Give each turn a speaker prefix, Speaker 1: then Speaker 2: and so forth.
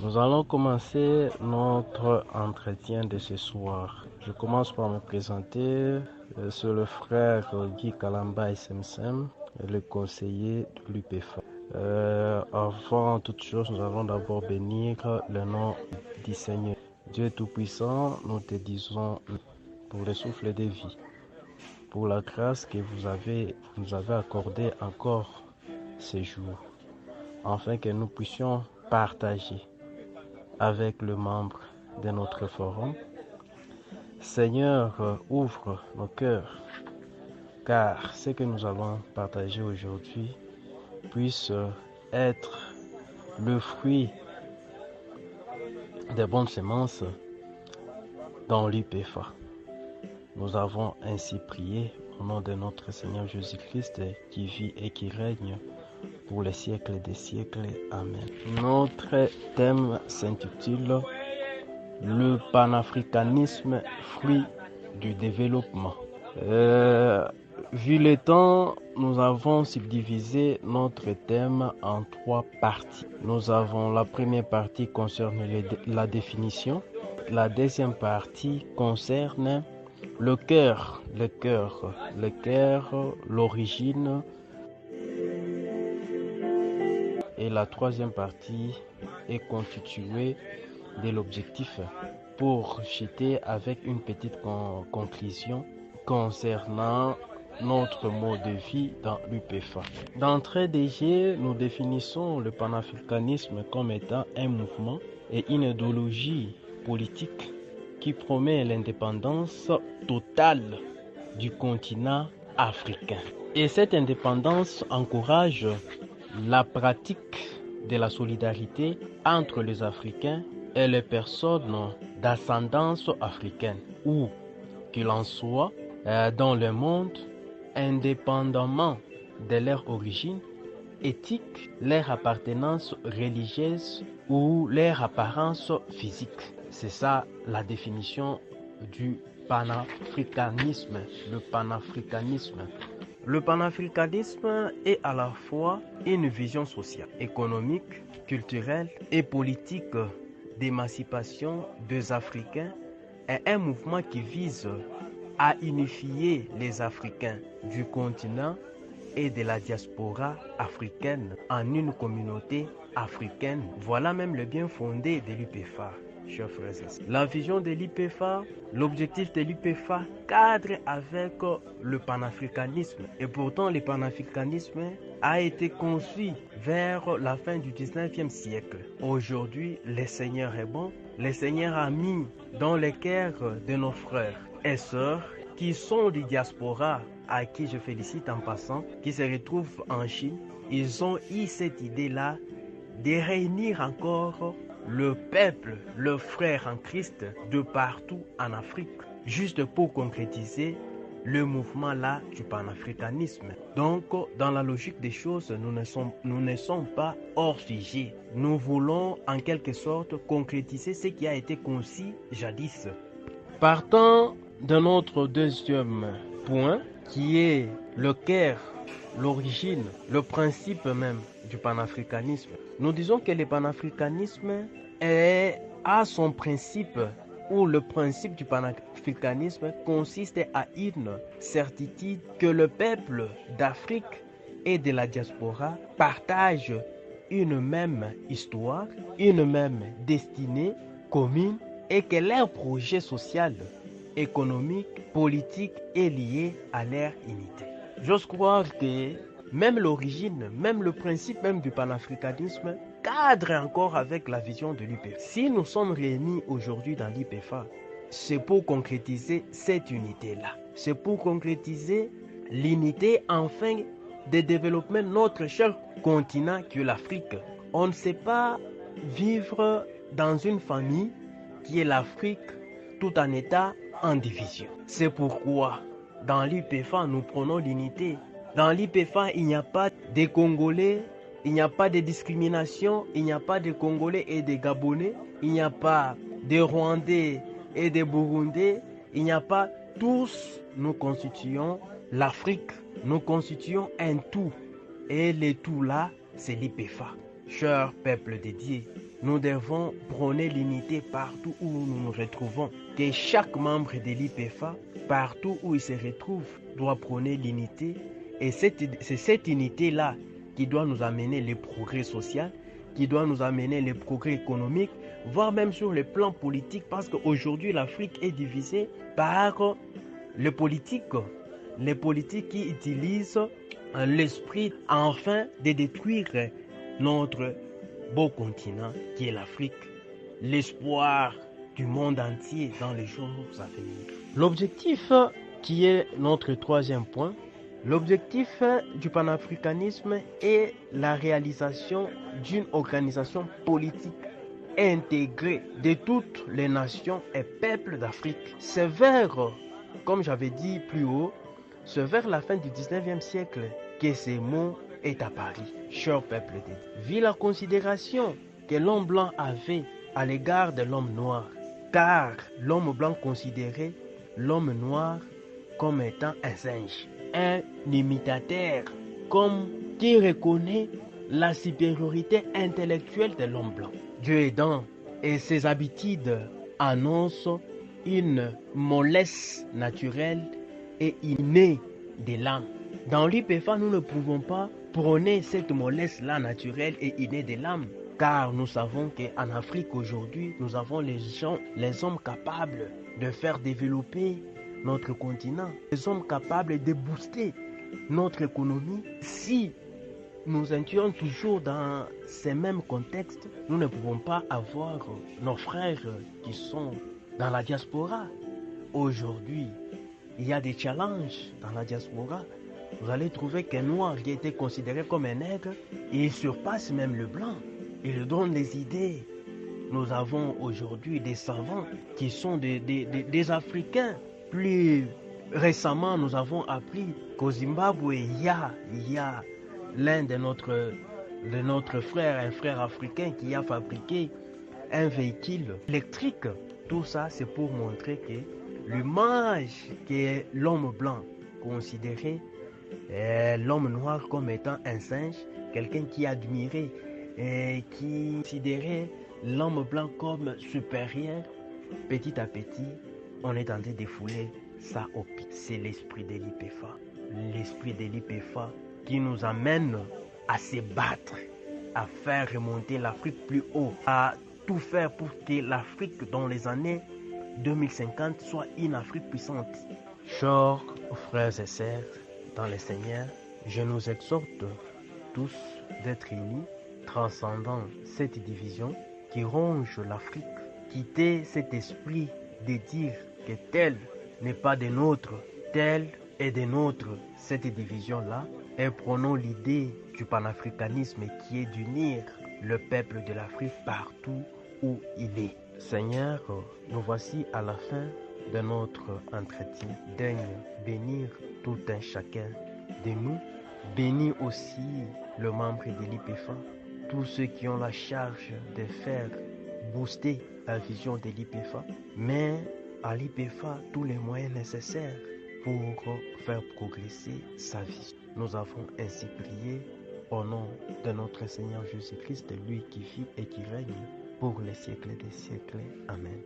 Speaker 1: Nous allons commencer notre entretien de ce soir. Je commence par me présenter. C'est le frère Guy Kalamba SMSM, le conseiller de l'UPFA. Avant toute chose, nous allons d'abord bénir le nom du Seigneur. Dieu Tout-Puissant, nous te disons pour le souffle de vie, pour la grâce que vous nous avez accordée encore ce jour, afin que nous puissions partager avec le membre de notre forum. Seigneur, ouvre nos cœurs, car ce que nous allons partager aujourd'hui puisse être le fruit des bonnes semences dans l'UPFA. Nous avons ainsi prié au nom de notre Seigneur Jésus-Christ qui vit et qui règne pour les siècles des siècles. Amen. Notre thème s'intitule le panafricanisme, fruit du développement. Vu le temps, nous avons subdivisé notre thème en 3 parties. Nous avons la première partie concerne la définition. La deuxième partie concerne le cœur, l'origine. Et la troisième partie est constituée de l'objectif pour jeter avec une petite conclusion concernant notre mode de vie dans l'UPFA. D'entrée de jeu, nous définissons le panafricanisme comme étant un mouvement et une idéologie politique qui promet l'indépendance totale du continent africain. Et cette indépendance encourage la pratique de la solidarité entre les Africains et les personnes d'ascendance africaine, où qu'il en soit dans le monde, indépendamment de leur origine éthique, leur appartenance religieuse ou leur apparence physique. C'est ça la définition du panafricanisme, le panafricanisme. Le panafricanisme est à la fois une vision sociale, économique, culturelle et politique d'émancipation des Africains et un mouvement qui vise à unifier les Africains du continent et de la diaspora africaine en une communauté africaine. Voilà même le bien fondé de l'UPFA. Chers frères et sœurs. La vision de l'UPFA, l'objectif de l'UPFA cadre avec le panafricanisme. Et pourtant, le panafricanisme a été conçu vers la fin du 19e siècle. Aujourd'hui, le Seigneur est bon. Le Seigneur a mis dans les cœurs de nos frères et sœurs qui sont du diaspora, à qui je félicite en passant, qui se retrouvent en Chine. Ils ont eu cette idée-là de réunir encore le peuple, le frère en Christ de partout en Afrique, juste pour concrétiser le mouvement-là du panafricanisme. Donc, dans la logique des choses, nous ne sommes pas hors sujet. Nous voulons en quelque sorte concrétiser ce qui a été conçu jadis. Partant de notre deuxième point, qui est le cœur, l'origine, le principe même du panafricanisme. Nous disons que le panafricanisme a son principe, ou le principe du panafricanisme consiste à une certitude que le peuple d'Afrique et de la diaspora partagent une même histoire, une même destinée commune et que leur projet social, économique, politique est lié à leur unité. J'ose croire que même l'origine, même le principe même du panafricanisme cadre encore avec la vision de l'UPFA. Si nous sommes réunis aujourd'hui dans l'UPFA, c'est pour concrétiser cette unité-là. C'est pour concrétiser l'unité afin de développer notre cher continent qui est l'Afrique. On ne sait pas vivre dans une famille qui est l'Afrique tout en état en division. C'est pourquoi dans l'UPFA, nous prenons l'unité. Dans l'UPFA, il n'y a pas de Congolais, il n'y a pas de discrimination, il n'y a pas de Congolais et de Gabonais, il n'y a pas de Rwandais et de Burundais, il n'y a pas. Tous nous constituons l'Afrique, nous constituons un tout. Et le tout là, c'est l'UPFA. Cher peuple dédié, nous devons prôner l'unité partout où nous nous retrouvons. Que chaque membre de l'IPFA, partout où il se retrouve, doit prôner l'unité. Et c'est cette unité-là qui doit nous amener le progrès social, qui doit nous amener le progrès économique, voire même sur le plan politique, parce qu'aujourd'hui l'Afrique est divisée par les politiques qui utilisent l'esprit afin de détruire notre beau continent qui est l'Afrique, l'espoir du monde entier dans les jours à venir. L'objectif qui est notre troisième point, l'objectif du panafricanisme est la réalisation d'une organisation politique intégrée de toutes les nations et peuples d'Afrique. C'est vers, comme j'avais dit plus haut, c'est vers la fin du 19e siècle que ce mot est apparu. Cher peuple dédié, vu la considération que l'homme blanc avait à l'égard de l'homme noir, car l'homme blanc considérait l'homme noir comme étant un singe, un imitateur, comme qui reconnaît la supériorité intellectuelle de l'homme blanc. Dieu aidant, et ses habitudes annoncent une mollesse naturelle et innée de l'âme. Dans l'IPFA, nous ne pouvons pas prôner cette mollesse-là naturelle et innée de l'âme, car nous savons qu'en Afrique aujourd'hui, nous avons les hommes capables de faire développer notre continent, les hommes capables de booster notre économie. Si nous étions toujours dans ces mêmes contextes, nous ne pouvons pas avoir nos frères qui sont dans la diaspora. Aujourd'hui, il y a des challenges dans la diaspora. Vous allez trouver qu'un noir qui était considéré comme un nègre, il surpasse même le blanc. Il donne des idées. Nous avons aujourd'hui des savants qui sont des Africains. Plus récemment, nous avons appris qu'au Zimbabwe, il y a l'un de notre frère, un frère africain qui a fabriqué un véhicule électrique. Tout ça, c'est pour montrer que l'image que l'homme blanc considérait l'homme noir comme étant un singe, quelqu'un qui admirait et qui considérait l'homme blanc comme supérieur, petit à petit, on est en train de défouler ça au pied. C'est l'esprit de l'IPFA. L'esprit de l'IPFA qui nous amène à se battre, à faire remonter l'Afrique plus haut, à tout faire pour que l'Afrique dans les années 2050 soit une Afrique puissante. Chers frères et sœurs dans le Seigneur, je nous exhorte tous d'être unis, transcendant cette division qui ronge l'Afrique, quitter cet esprit de dire que tel n'est pas des nôtres, tel est des nôtres, cette division-là, et prenons l'idée du panafricanisme qui est d'unir le peuple de l'Afrique partout où il est. Seigneur, nous voici à la fin de notre entretien. Daigne bénir tout un chacun de nous. Bénis aussi le membre de l'IPFA, tous ceux qui ont la charge de faire booster la vision de l'IPFA, mais à l'IPFA tous les moyens nécessaires pour faire progresser sa vie. Nous avons ainsi prié au nom de notre Seigneur Jésus-Christ, lui qui vit et qui règne pour les siècles des siècles. Amen.